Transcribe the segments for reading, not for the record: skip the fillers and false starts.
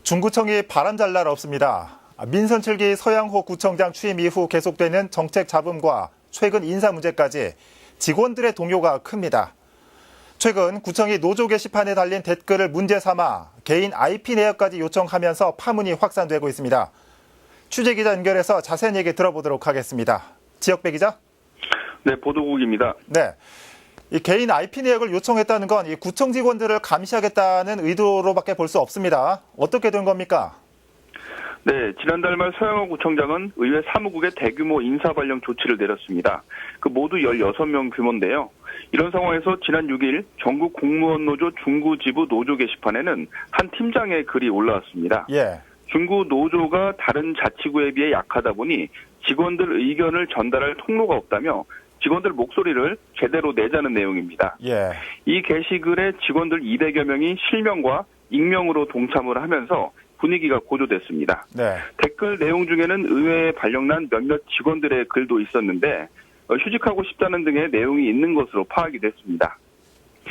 중구청이 바람잘 날 없습니다. 민선 7기 서양호 구청장 취임 이후 계속되는 정책 잡음과 최근 인사 문제까지 직원들의 동요가 큽니다. 최근 구청이 노조 게시판에 달린 댓글을 문제 삼아 개인 IP 내역까지 요청하면서 파문이 확산되고 있습니다. 취재기자 연결해서 자세한 얘기 들어보도록 하겠습니다. 지역배 기자. 네, 보도국입니다. 네. 이 개인 IP 내역을 요청했다는 건 이 구청 직원들을 감시하겠다는 의도로밖에 볼 수 없습니다. 어떻게 된 겁니까? 네, 지난달 말 서양호 구청장은 의회 사무국에 대규모 인사 발령 조치를 내렸습니다. 모두 16명 규모인데요. 이런 상황에서 지난 6일 전국 공무원 노조 중구지부 노조 게시판에는 한 팀장의 글이 올라왔습니다. 예. 중구 노조가 다른 자치구에 비해 약하다 보니 직원들 의견을 전달할 통로가 없다며 직원들 목소리를 제대로 내자는 내용입니다. 예. 이 게시글에 직원들 200여 명이 실명과 익명으로 동참을 하면서 분위기가 고조됐습니다. 네. 댓글 내용 중에는 의회에 발령난 몇몇 직원들의 글도 있었는데 휴직하고 싶다는 등의 내용이 있는 것으로 파악이 됐습니다.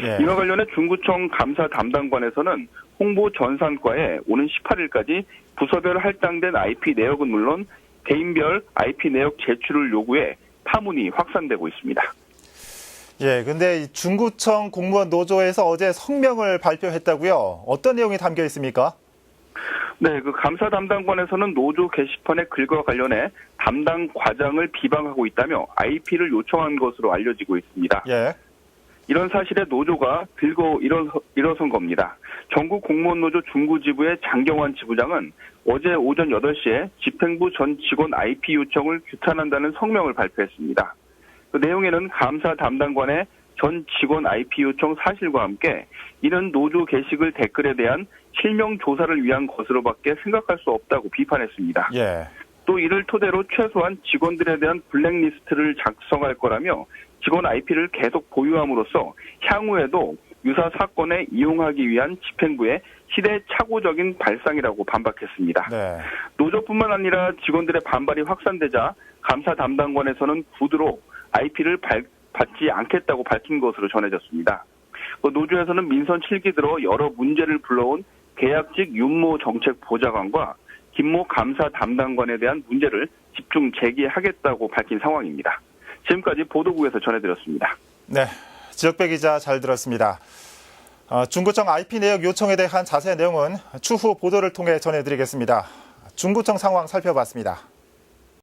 예. 이와 관련해 중구청 감사 담당관에서는 홍보 전산과에 오는 18일까지 부서별 할당된 IP 내역은 물론 개인별 IP 내역 제출을 요구해 파문이 확산되고 있습니다. 예, 근데 중구청 공무원 노조에서 어제 성명을 발표했다고요? 어떤 내용이 담겨 있습니까? 네, 감사 담당관에서는 노조 게시판의 글과 관련해 담당 과장을 비방하고 있다며 IP를 요청한 것으로 알려지고 있습니다. 예. 이런 사실에 노조가 들고 일어선 겁니다. 전국 공무원 노조 중구지부의 장경환 지부장은 어제 오전 8시에 집행부 전 직원 IP 요청을 규탄한다는 성명을 발표했습니다. 그 내용에는 감사 담당관의 전 직원 IP 요청 사실과 함께 이런 노조 게시글 댓글에 대한 실명 조사를 위한 것으로밖에 생각할 수 없다고 비판했습니다. 예. 또 이를 토대로 최소한 직원들에 대한 블랙리스트를 작성할 거라며 직원 IP를 계속 보유함으로써 향후에도 유사 사건에 이용하기 위한 집행부의 시대착오적인 발상이라고 반박했습니다. 네. 노조뿐만 아니라 직원들의 반발이 확산되자 감사 담당관에서는 구두로 IP를 받지 않겠다고 밝힌 것으로 전해졌습니다. 노조에서는 민선 7기 들어 여러 문제를 불러온 계약직 윤모 정책 보좌관과 김모 감사 담당관에 대한 문제를 집중 제기하겠다고 밝힌 상황입니다. 지금까지 보도국에서 전해드렸습니다. 네, 지역배 기자 잘 들었습니다. 중구청 IP 내역 요청에 대한 자세한 내용은 추후 보도를 통해 전해드리겠습니다. 중구청 상황 살펴봤습니다.